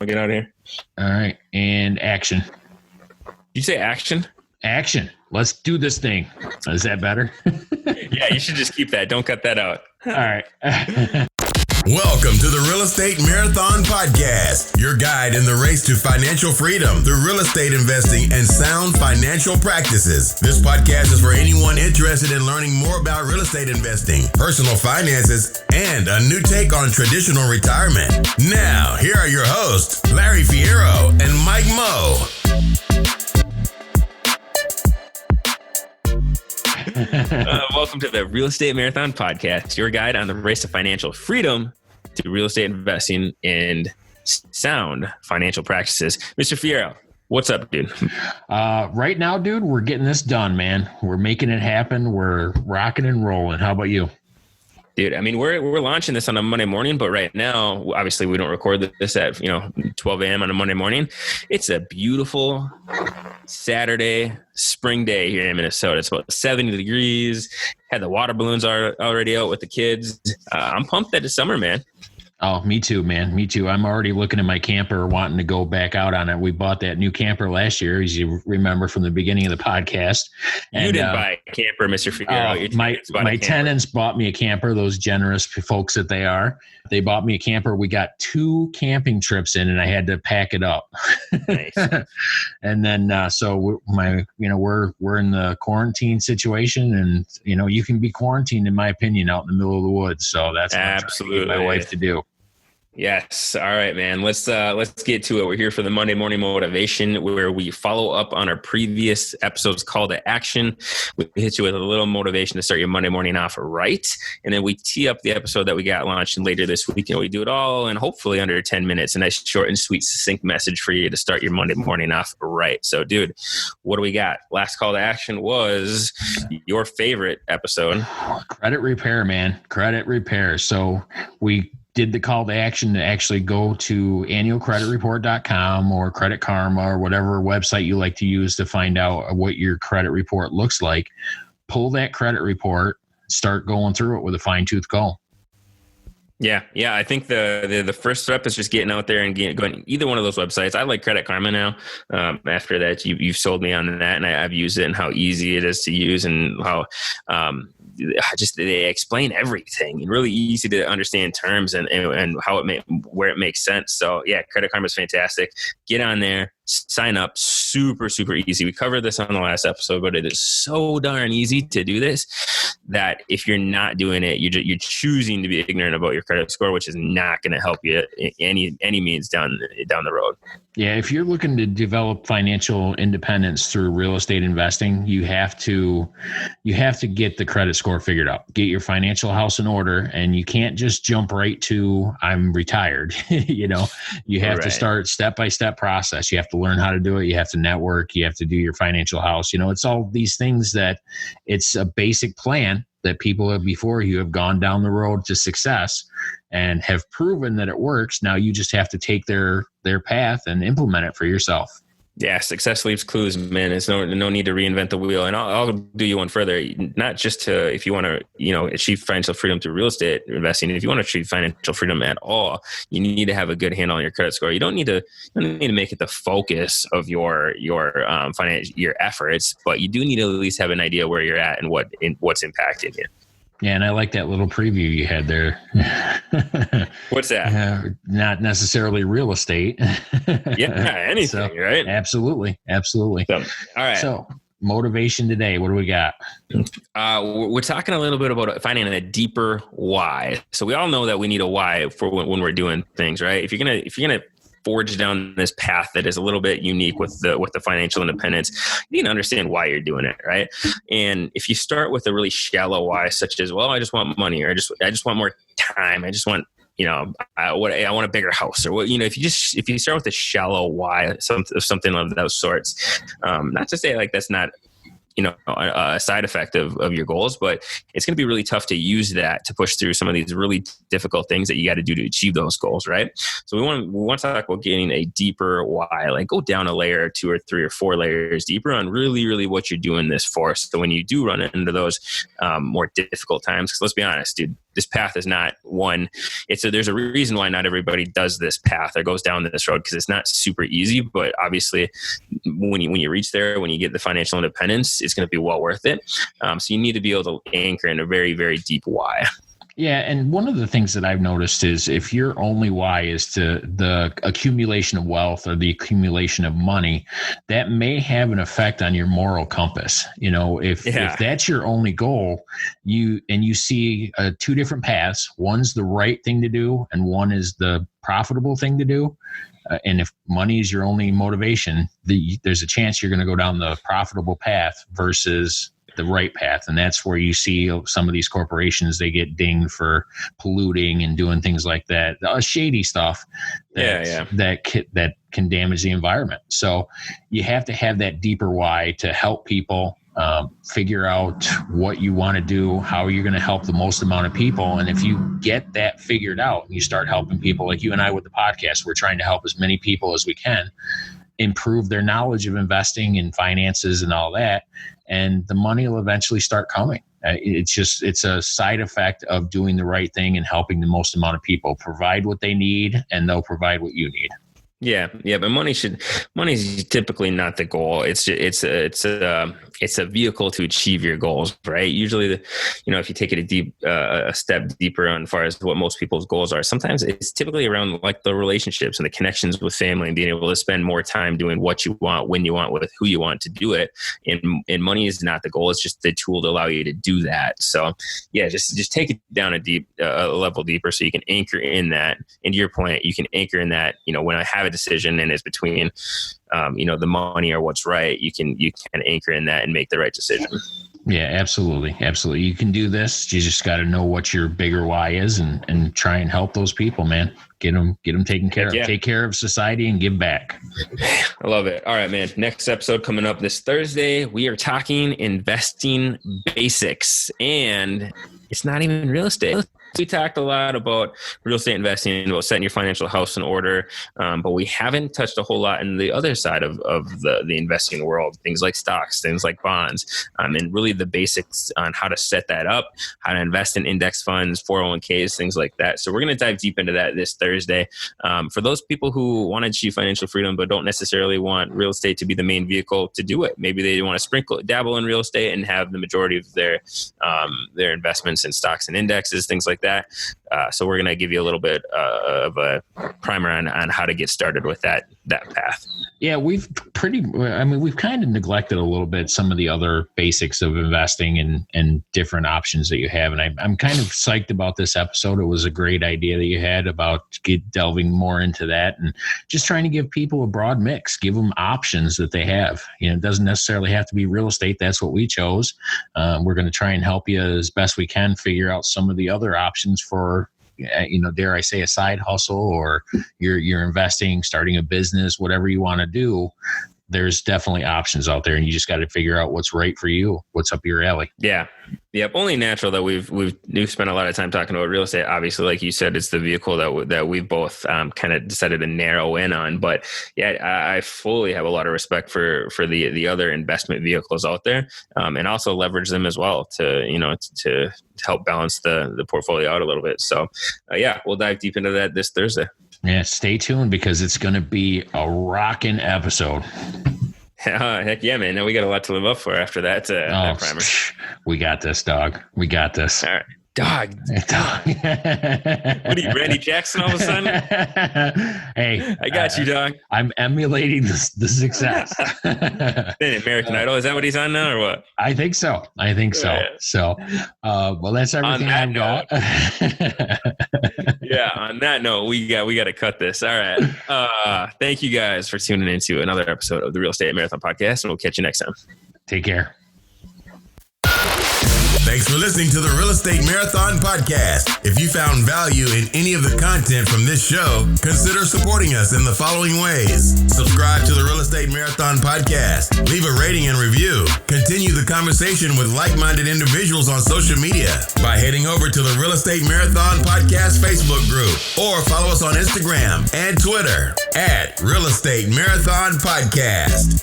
I'll get out of here. All right. And action. Did you say action? Action. Let's do this thing. Is that better? Yeah, you should just keep that. Don't cut that out. All right. Welcome to the Real Estate Marathon Podcast, your guide in the race to financial freedom through real estate investing and sound financial practices. This podcast is for anyone interested in learning more about real estate investing, personal finances, and a new take on traditional retirement. Now, here are your hosts, Larry Fierro and Mike Moe. Welcome to the Real Estate Marathon Podcast, your guide on the race to financial freedom through real estate investing and sound financial practices. Mr. Fierro, what's up, dude? Right now, dude, we're getting this done, man. We're making it happen. We're rocking and rolling. How about you? Dude, I mean, we're launching this on a Monday morning, but right now, obviously, we don't record this at 12 a.m. on a Monday morning. It's a beautiful Saturday spring day here in Minnesota. It's about 70 degrees. Had the water balloons already out with the kids. I'm pumped that it's summer, man. Oh, me too, man. Me too. I'm already looking at my camper, wanting to go back out on it. We bought that new camper last year, as you remember from the beginning of the podcast. And, you didn't buy a camper, Mr. Figueroa. My tenants bought me a camper, those generous folks that they are. They bought me a camper. We got 2 camping trips in, and I had to pack it up. Nice. And then, we're in the quarantine situation, and you can be quarantined, in my opinion, out in the middle of the woods. So that's what I'm trying to get my wife to do. Yes. All right, man. Let's get to it. We're here for the Monday Morning Motivation, where we follow up on our previous episode's call to action. We hit you with a little motivation to start your Monday morning off right. And then we tee up the episode that we got launched later this week. And we do it all in hopefully under 10 minutes. A nice short and sweet succinct message for you to start your Monday morning off right. So, dude, what do we got? Last call to action was your favorite episode. Credit repair, man. Credit repair. So we did the call to action to actually go to annualcreditreport.com or Credit Karma or whatever website you like to use to find out what your credit report looks like. Pull that credit report, start going through it with a fine-tooth comb. Yeah. I think the first step is just getting out there and going either one of those websites. I like Credit Karma now. After that, you've sold me on that, and I've used it and how easy it is to use and how they explain everything in really easy to understand terms and how where it makes sense. So yeah, Credit Karma is fantastic. Get on there. Sign up. Super, super easy. We covered this on the last episode, but it is so darn easy to do this that if you're not doing it, you're choosing to be ignorant about your credit score, which is not going to help you any means down the road. Yeah, if you're looking to develop financial independence through real estate investing, you have to get the credit score figured out. Get your financial house in order, and you can't just jump right to I'm retired. You have to start step-by-step process. You have to learn how to do it. You have to network. You have to do your financial house. It's all these things that it's a basic plan that people have before you have gone down the road to success and have proven that it works. Now you just have to take their path and implement it for yourself. Yeah, success leaves clues, man. There's no need to reinvent the wheel. And I'll do you one further. Not just to, if you want to, achieve financial freedom through real estate investing. If you want to achieve financial freedom at all, you need to have a good handle on your credit score. You don't need to make it the focus of your efforts, but you do need to at least have an idea where you're at and what's impacting you. Yeah, and I like that little preview you had there. What's that? Not necessarily real estate. Yeah, anything, right? Absolutely. So, all right. So, motivation today. What do we got? We're talking a little bit about finding a deeper why. So we all know that we need a why for when we're doing things, right? If you're gonna forge down this path that is a little bit unique with the financial independence, you need to understand why you're doing it, right? And if you start with a really shallow why, such as, well, I just want money, or I just want more time, I just want, I want a bigger house, or what, if you start with a shallow why, something of those sorts, not to say like that's not a side effect of your goals, but it's going to be really tough to use that to push through some of these really difficult things that you got to do to achieve those goals, right? So we want to talk about getting a deeper why, like go down a layer or 2 or 3 or 4 layers deeper on really, really what you're doing this for. So when you do run into those more difficult times, because let's be honest, dude, this path is not one. There's a reason why not everybody does this path or goes down this road, because it's not super easy. But obviously, when you reach there, when you get the financial independence, it's going to be well worth it. So you need to be able to anchor in a very, very deep why. Yeah. And one of the things that I've noticed is if your only why is to the accumulation of wealth or the accumulation of money, that may have an effect on your moral compass. If that's your only goal, you see two different paths. One's the right thing to do, and one is the profitable thing to do. And if money is your only motivation, there's a chance you're going to go down the profitable path versus the right path. And that's where you see some of these corporations, they get dinged for polluting and doing things like that, shady stuff that can damage the environment. So you have to have that deeper why to help people figure out what you want to do, how you're going to help the most amount of people. And if you get that figured out and you start helping people, like you and I with the podcast, we're trying to help as many people as we can improve their knowledge of investing and finances and all that. And the money will eventually start coming. It's a side effect of doing the right thing and helping the most amount of people. Provide what they need, and they'll provide what you need. Yeah, but money's typically not the goal. It's a vehicle to achieve your goals, right? Usually, if you take it a step deeper on as far as what most people's goals are, sometimes it's typically around like the relationships and the connections with family and being able to spend more time doing what you want, when you want, with who you want to do it. And money is not the goal; it's just the tool to allow you to do that. So, yeah, just take it down a level deeper, so you can anchor in that. And to your point, you can anchor in that. When I have a decision and it's between the money or what's right, you can anchor in that and make the right decision. Yeah, absolutely. You can do this. You just got to know what your bigger why is and try and help those people, man. Get them taken care of. Take care of society and give back. I love it. All right, man. Next episode coming up this Thursday. We are talking investing basics, and it's not even real estate. We talked a lot about real estate investing, about setting your financial house in order, but we haven't touched a whole lot in the other side of the investing world, things like stocks, things like bonds, and really the basics on how to set that up, how to invest in index funds, 401ks, things like that. So we're going to dive deep into that this Thursday. For those people who want to achieve financial freedom but don't necessarily want real estate to be the main vehicle to do it, maybe they want to dabble in real estate and have the majority of their investments in stocks and indexes, things like that. So we're going to give you a little bit of a primer on how to get started with that path. Yeah, we've kind of neglected a little bit some of the other basics of investing and different options that you have. And I'm kind of psyched about this episode. It was a great idea that you had about delving more into that and just trying to give people a broad mix, give them options that they have. It doesn't necessarily have to be real estate. That's what we chose. We're going to try and help you as best we can figure out some of the other options for, dare I say, a side hustle, or you're investing, starting a business, whatever you want to do. There's definitely options out there, and you just got to figure out what's right for you, what's up your alley. Yeah. Yep. Only natural that we've spent a lot of time talking about real estate. Obviously, like you said, it's the vehicle that we've both kind of decided to narrow in on. But yeah, I fully have a lot of respect for the other investment vehicles out there, and also leverage them as well to help balance the portfolio out a little bit. So we'll dive deep into that this Thursday. Yeah, stay tuned because it's going to be a rocking episode. Heck yeah, man. Now we got a lot to live up for after that primer. We got this, dog. We got this. All right. Dog. What are you, Randy Jackson all of a sudden? Hey. I got you, dog. I'm emulating the success. American Idol. Is that what he's on now or what? I think so. Yeah. So, well, that's everything I've got. Yeah, on that note, we got to cut this. All right. Thank you guys for tuning into another episode of the Real Estate Marathon Podcast, and we'll catch you next time. Take care. Thanks for listening to the Real Estate Marathon Podcast. If you found value in any of the content from this show, consider supporting us in the following ways. Subscribe to the Real Estate Marathon Podcast. Leave a rating and review. Continue the conversation with like-minded individuals on social media by heading over to the Real Estate Marathon Podcast Facebook group, or follow us on Instagram and Twitter at Real Estate Marathon Podcast.